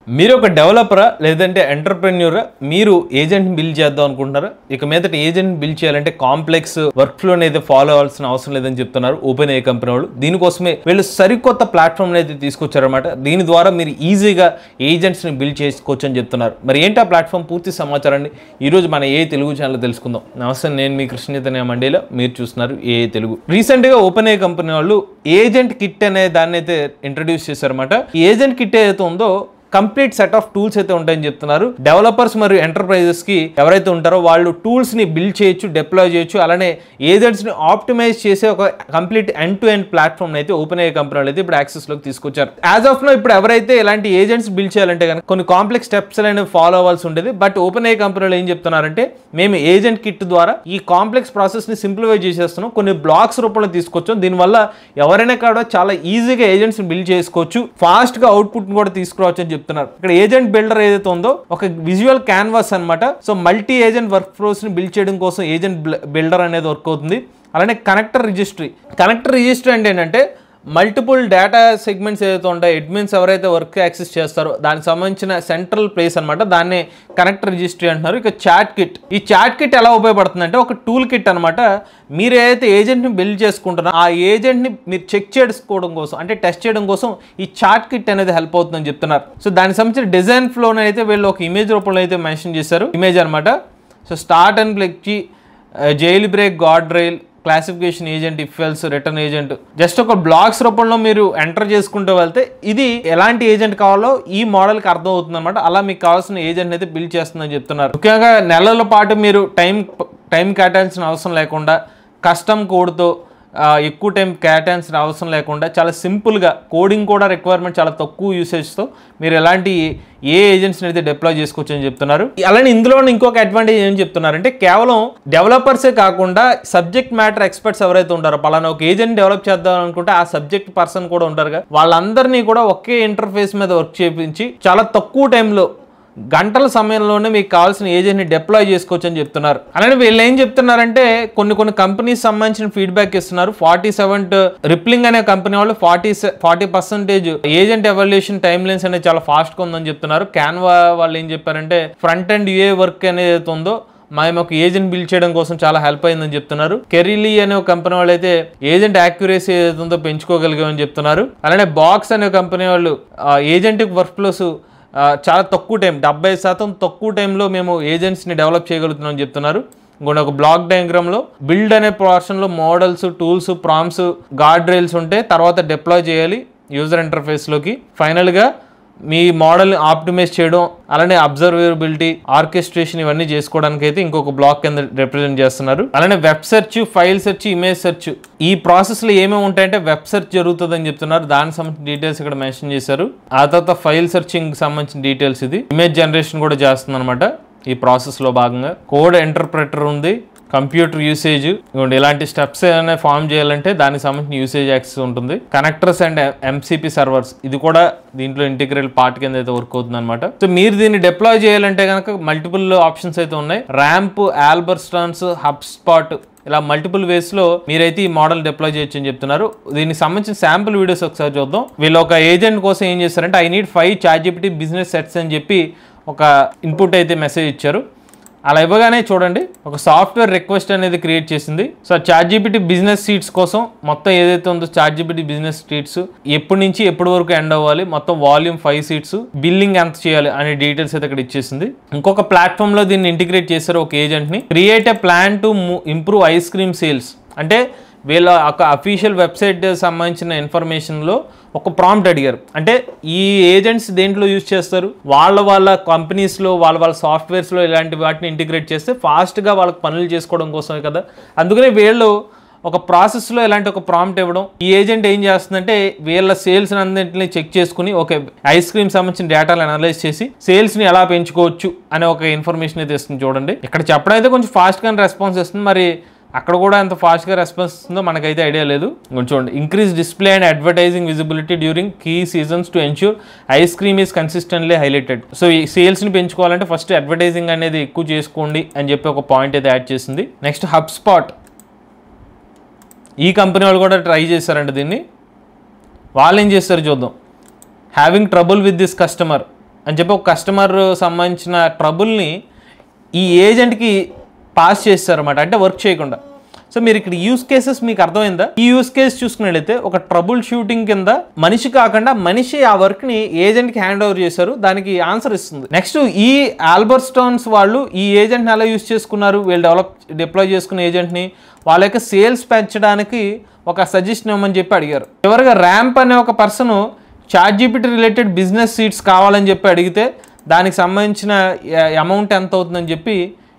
మీరు ఒక డెవలపరా లేదంటే ఎంటర్‌ప్రెన్యూరా మీరు ఏజెంట్‌ని బిల్డ్ చేద్దాం అనుకుంటున్నారా? ఇక మీదట ఏజెంట్‌ని బిల్డ్ చేయాలంటే కాంప్లెక్స్ వర్క్ ఫ్లోని అయితే ఫాలో అవ్వాల్సిన అవసరం లేదని చెప్తున్నారు ఓపెన్ ఏ కంపెనీ వాళ్ళు. దీనికోసమే వీళ్ళు సరికొత్త ప్లాట్‌ఫామ్‌ని అయితే తీసుకొచ్చారన్నమాట. దీని ద్వారా మీరు ఈజీగా ఏజెంట్స్‌ని బిల్డ్ చేసుకోవచ్చు అని చెప్తున్నారు. మరి ఏంటి ఆ ప్లాట్‌ఫామ్ పూర్తి సమాచారాన్ని ఈరోజు మన ఏ తెలుగు ఛానల్లో తెలుసుకుందాం. నమస్తే, నేను మీ కృష్ణ చైతన్య మండేలో, మీరు చూస్తున్నారు ఏ తెలుగు. రీసెంట్‌గా ఓపెన్ ఏ కంపెనీ వాళ్ళు ఏజెంట్ కిట్ అనే దాన్ని అయితే ఇంట్రడ్యూస్ చేశారన్నమాట. ఈ ఏజెంట్ కిట్ ఏదైతే ఉందో కంప్లీట్ సెట్ ఆఫ్ టూల్స్ అయితే ఉంటాయని చెప్తున్నారు. డెవలపర్స్ మరియు ఎంటర్ప్రైజెస్ కి ఎవరైతే ఉంటారో వాళ్ళు టూల్స్ ని బిల్డ్ చేయొచ్చు, డిప్లాయ్ చేయొచ్చు, అలానే ఏజెంట్స్ ని ఆప్టిమైజ్ చేసే ఒక complete end to end platform అయితే ఓపెన్ ఏ కంపెనీ వాళ్ళు అయితే ఇప్పుడు యాక్సెస్ లోకి తీసుకొచ్చారు. యాజ్ ఆఫ్ నో ఇప్పుడు ఎవరైతే ఇలాంటి ఏజెంట్స్ బిల్డ్ చేయాలంటే కనుక కొన్ని కాంప్లెక్స్ స్టెప్స్ అనేవి ఫాలో అవ్వాల్సి ఉండేది. బట్ ఓపెన్ ఏ కంపెనీలో ఏం చెప్తున్నారంటే మేము ఏజెంట్ కిట్ ద్వారా ఈ కాంప్లెక్స్ ప్రాసెస్ ని సింప్లిఫై చేసేస్తున్నాం, కొన్ని బ్లాక్స్ రూపంలో తీసుకొచ్చాం. దీనివల్ల ఎవరైనా కూడా చాలా ఈజీగా ఏజెంట్స్ బిల్డ్ చేసుకోవచ్చు, ఫాస్ట్ గా అవుట్పుట్ కూడా తీసుకురావచ్చు అని చెప్తున్నారు. ఇక్కడ ఏజెంట్ బిల్డర్ ఏదైతే ఉందో ఒక విజువల్ క్యాన్వాస్ అన్నమాట. So multi agent work flows ని బిల్డ్ చేయడం కోసం ఏజెంట్ బిల్డర్ అనేది వర్క్ అవుతుంది. అలానే కనెక్టర్ రిజిస్ట్రీ అంటే ఏంటంటే మల్టిపుల్ డేటా సెగ్మెంట్స్ ఏదైతే ఉంటాయో అడ్మిన్స్ ఎవరైతే వర్క్ యాక్సెస్ చేస్తారో దానికి సంబంధించిన సెంట్రల్ ప్లేస్ అనమాట, దాన్ని కనెక్టర్ రిజిస్ట్రీ అంటున్నారు. ఇక చాట్ కిట్, ఈ చాట్ కిట్ ఎలా ఉపయోగపడుతుందంటే ఒక టూల్ కిట్ అనమాట. మీరు ఏదైతే ఏజెంట్ని బిల్డ్ చేసుకుంటారో ఆ ఏజెంట్ని మీరు చెక్ చేసుకోవడం కోసం, అంటే టెస్ట్ చేయడం కోసం ఈ చాట్ కిట్ అనేది హెల్ప్ అవుతుందని చెప్తున్నారు. సో దానికి సంబంధించిన డిజైన్ ఫ్లోని అయితే వీళ్ళు ఒక ఇమేజ్ రూపంలో అయితే మెన్షన్ చేశారు. ఇమేజ్ అనమాట. So start and flexi, jailbreak, guardrail, classification agent, if else, return agent, just ఒక బ్లాక్స్ రూపంలో మీరు ఎంటర్ చేసుకుంటూ వెళ్తే ఇది ఎలాంటి ఏజెంట్ కావాలో ఈ మోడల్కి అర్థం అవుతుంది అనమాట. అలా మీకు కావాల్సిన ఏజెంట్ అయితే బిల్డ్ చేస్తుందని చెప్తున్నారు. ముఖ్యంగా నెలల పాటు మీరు టైం కేటాయించిన అవసరం లేకుండా, కస్టమ్ కోడ్తో ఎక్కువ టైం కేటాయించిన అవసరం లేకుండా చాలా సింపుల్గా, కోడింగ్ కూడా రిక్వైర్మెంట్ చాలా తక్కువ యూసేజ్తో మీరు ఎలాంటి ఏ ఏజెంట్స్ని అయితే డిప్లాయ్ చేసుకోవచ్చు అని చెప్తున్నారు. అలానే ఇందులో ఇంకొక అడ్వాంటేజ్ ఏం చెప్తున్నారంటే కేవలం డెవలపర్సే కాకుండా సబ్జెక్ట్ మ్యాటర్ ఎక్స్పర్ట్స్ ఎవరైతే ఉంటారో, పలానా ఒక ఏజెంట్ డెవలప్ చేద్దాం అనుకుంటే ఆ సబ్జెక్ట్ పర్సన్ కూడా ఉంటారుగా, వాళ్ళందరినీ కూడా ఒకే ఇంటర్ఫేస్ మీద వర్క్ చేయించి చాలా తక్కువ టైంలో గంటల సమయంలోనే మీకు కావాల్సిన ఏజెంట్ని డిప్లాయ్ చేసుకోవచ్చు అని చెప్తున్నారు. అలానే వీళ్ళు ఏం చెప్తున్నారంటే కొన్ని కంపెనీస్ సంబంధించిన ఫీడ్బ్యాక్ ఇస్తున్నారు. 47 రిప్లింగ్ అనే కంపెనీ వాళ్ళు 40% ఏజెంట్ ఎవాల్యుయేషన్ టైమ్ లైన్స్ అనేది చాలా ఫాస్ట్గా ఉందని చెప్తున్నారు. క్యాన్వా వాళ్ళు ఏం చెప్పారంటే ఫ్రంట్ అండ్ యూఏ వర్క్ అనేది ఉందో మేము ఒక ఏజెంట్ బిల్డ్ చేయడం కోసం చాలా హెల్ప్ అయిందని చెప్తున్నారు. కెరీలీ అనే ఒక కంపెనీ వాళ్ళు అయితే ఏజెంట్ యాక్యురసీ ఏదైతే ఉందో పెంచుకోగలిగామని చెప్తున్నారు. అలానే బాక్స్ అనే కంపెనీ వాళ్ళు ఏజెంట్ వర్క్ ఫ్లోస్ చాలా తక్కువ టైం, 70% తక్కువ టైంలో మేము ఏజెంట్స్ని డెవలప్ చేయగలుగుతున్నాం అని చెప్తున్నారు. ఇంకొక ఒక బ్లాక్ డయాగ్రామ్లో బిల్డ్ అనే పోర్షన్లో models, tools, prompts, guard rails ఉంటే తర్వాత డిప్లాయ్ చేయాలి యూజర్ ఇంటర్ఫేస్లోకి. ఫైనల్గా మీ మోడల్ని ఆప్టిమైజ్ చేయడం, అలానే అబ్జర్వబిలిటీ, ఆర్కెస్ట్రేషన్ ఇవన్నీ చేసుకోవడానికి అయితే ఇంకొక బ్లాక్ కింద రిప్రజెంట్ చేస్తున్నారు. అలానే web search, file search, image search, ఈ ప్రాసెస్లో ఏమేమి ఉంటాయంటే వెబ్ సెర్చ్ జరుగుతుందని చెప్తున్నారు. దానికి సంబంధించిన డీటెయిల్స్ ఇక్కడ మెన్షన్ చేశారు. ఆ తర్వాత ఫైల్ సెర్చింగ్ సంబంధించిన డీటెయిల్స్, ఇది ఇమేజ్ జనరేషన్ కూడా చేస్తుంది అనమాట. ఈ ప్రాసెస్లో భాగంగా కోడ్ ఇంటర్ప్రెటర్ ఉంది, కంప్యూటర్ యూసేజ్, ఇలాంటి స్టెప్స్ ఏమైనా ఫామ్ చేయాలంటే దానికి సంబంధించిన యూసేజ్ యాక్సెస్ ఉంటుంది. కనెక్టర్స్ అండ్ ఎంసీపీ సర్వర్స్, ఇది కూడా దీంట్లో ఇంటిగ్రేట్ పార్ట్ కింద అయితే వర్క్ అవుతుంది అనమాట. సో మీరు దీన్ని డిప్లాయ్ చేయాలంటే కనుక మల్టిపుల్ ఆప్షన్స్ అయితే ఉన్నాయి. ర్యాంప్, ఆల్బర్స్టాన్స్, హబ్ స్పాట్, ఇలా మల్టిపుల్ వేస్ లో మీరైతే ఈ మోడల్ డిప్లాయ్ చేయొచ్చు అని చెప్తున్నారు. దీనికి సంబంధించిన శాంపుల్ వీడియోస్ ఒకసారి చూద్దాం. వీళ్ళు ఒక ఏజెంట్ కోసం ఏం చేస్తారంటే I need 5 ChatGPT business sets అని చెప్పి ఒక ఇన్పుట్ అయితే మెసేజ్ ఇచ్చారు. అలా ఇవ్వగానే చూడండి ఒక సాఫ్ట్వేర్ రిక్వెస్ట్ అనేది క్రియేట్ చేసింది. సో ChatGPT బిజినెస్ సీట్స్ కోసం మొత్తం ఏదైతే ఉందో ChatGPT బిజినెస్ సీట్స్ ఎప్పటి నుంచి ఎప్పటి వరకు ఎండ్ అవ్వాలి, మొత్తం వాల్యూమ్ 5 సీట్స్, బిల్లింగ్ ఎంత చేయాలి అనే డీటెయిల్స్ అయితే ఇక్కడ ఇచ్చేసింది. ఇంకొక ప్లాట్ఫామ్ లో దీన్ని ఇంటిగ్రేట్ చేశారు ఒక ఏజెంట్ ని. Create a plan to improve ice cream sales, అంటే వీళ్ళ ఒక అఫీషియల్ వెబ్సైట్ సంబంధించిన ఇన్ఫర్మేషన్లో ఒక ప్రాంప్ట్ అడిగారు. అంటే ఈ ఏజెంట్స్ దేంట్లో యూజ్ చేస్తారు, వాళ్ళ కంపెనీస్లో వాళ్ళ సాఫ్ట్వేర్స్లో ఇలాంటి వాటిని ఇంటిగ్రేట్ చేస్తే ఫాస్ట్గా వాళ్ళకి పనులు చేసుకోవడం కోసమే కదా. అందుకనే వీళ్ళు ఒక ప్రాసెస్లో ఇలాంటి ఒక ప్రాంప్ట్ ఇవ్వడం. ఈ ఏజెంట్ ఏం చేస్తుందంటే వీళ్ళ సేల్స్ అన్నింటినీ చెక్ చేసుకుని ఒక ఐస్ క్రీమ్ సంబంధించిన డేటాలు అనలైజ్ చేసి సేల్స్ని ఎలా పెంచుకోవచ్చు అనే ఒక ఇన్ఫర్మేషన్ అయితే ఇస్తుంది. చూడండి ఇక్కడ చెప్పడం అయితే కొంచెం ఫాస్ట్గానే రెస్పాన్స్ ఇస్తుంది, మరి అక్కడ కూడా ఎంత ఫాస్ట్గా రెస్పాన్స్ ఇస్తుందో మనకైతే ఐడియా లేదు. చూడండి, increase display and advertising visibility during key seasons to ensure ice cream is consistently highlighted. So ఈ సేల్స్ని పెంచుకోవాలంటే ఫస్ట్ అడ్వర్టైజింగ్ అనేది ఎక్కువ చేసుకోండి అని చెప్పి ఒక పాయింట్ అయితే యాడ్ చేసింది. నెక్స్ట్ హబ్ స్పాట్, ఈ కంపెనీ వాళ్ళు కూడా ట్రై చేశారంట దీన్ని. వాళ్ళు ఏం చేస్తారు చూద్దాం. Having trouble with this customer, అని చెప్పి ఒక కస్టమర్ సంబంధించిన ట్రబుల్ని ఈ ఏజెంట్కి పాస్ చేస్తారన్నమాట, అంటే వర్క్ చేయకుండా. సో మీరు ఇక్కడ యూస్ కేసెస్ మీకు అర్థమైందా? ఈ యూస్ కేసు చూసుకున్నట్లయితే ఒక ట్రబుల్ షూటింగ్ కింద మనిషి కాకుండా మనిషి ఆ వర్క్ని ఏజెంట్కి హ్యాండ్ ఓవర్ చేశారు, దానికి ఆన్సర్ ఇస్తుంది. నెక్స్ట్ ఈ ఆల్బర్స్టోన్స్ వాళ్ళు ఈ ఏజెంట్ని ఎలా యూస్ చేసుకున్నారు, వీళ్ళు డిప్లాయ్ చేసుకున్న ఏజెంట్ని వాళ్ళ యొక్క సేల్స్ పెంచడానికి ఒక సజెషన్ ఇవ్వమని చెప్పి అడిగారు. చివరిగా ర్యాంప్ అనే ఒక person ChatGPT related business seats కావాలని చెప్పి అడిగితే దానికి సంబంధించిన అమౌంట్ ఎంత అవుతుందని చెప్పి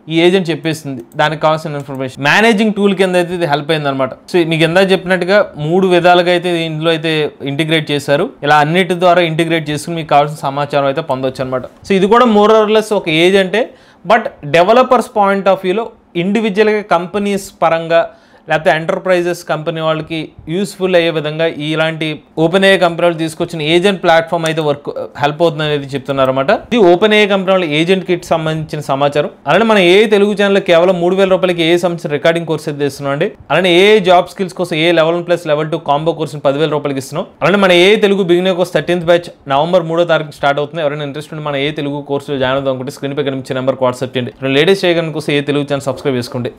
ఈ ఏజెంట్ చెప్పేసింది, దానికి కావాల్సిన ఇన్ఫర్మేషన్. మేనేజింగ్ టూల్ కింద అయితే ఇది హెల్ప్ అయింది అనమాట. సో మీకు ఎంత చెప్పినట్టుగా 3 విధాలుగా అయితే ఇందులో అయితే ఇంటిగ్రేట్ చేశారు. ఇలా అన్నిటి ద్వారా ఇంటిగ్రేట్ చేసుకుని మీకు కావాల్సిన సమాచారం అయితే పొందొచ్చు అనమాట. సో ఇది కూడా మోర్ ఆర్ లెస్ ఒక ఏజెంటే, బట్ డెవలపర్స్ పాయింట్ ఆఫ్ వ్యూలో ఇండివిజువల్గా కంపెనీస్ పరంగా లేకపోతే ఎంటర్ప్రైజెస్ కంపెనీ వాళ్ళకి యూస్ఫుల్ అయ్యే విధంగా ఇలాంటి ఓపెన్ ఏఐ కంపెనీ వాళ్ళు తీసుకొచ్చిన ఏజెంట్ ప్లాట్ఫామ్ అయితే హెల్ప్ అవుతుంది అనేది చెప్తున్నారు అనమాట. ఇది ఓపెన్ ఏఐ కంపెనీ వాళ్ళ ఏజెంట్ కిట్ సంబంధించిన సమాచారం. అలానే మన ఏ తెలుగు ఛానల్ కేవలం 3,000 రూపాయలకి ఏ సంబంధించిన రికార్డింగ్ కోర్స్ అయితే ఇస్తున్నాం అండి. అలానే ఏ జాబ్ స్కిల్స్ కోసం ఏ లెవెల్ 1 + లెవెల్ 2 కాంబో కోర్స్ 10,000 రూపాయలకి ఇస్తున్నాం. అలానే మన ఏ Telugu beginner course 13th batch November 3వ తారీఖు స్టార్ట్ అవుతుంది. ఎవరైనా ఇంట్రెస్ట్ ఉంటే మన ఏ తెలుగు కోర్సులో జాయిన్ అవుదాం అనుకుంటే స్క్రీన్ పై కనిపించే నెంబర్కి వాట్సాప్ చేయండి. లేటెస్ట్ చేయడానికి కోసం ఏ తెలుగు ఛానల్ సబ్స్క్రైబ్ చేసుకోండి.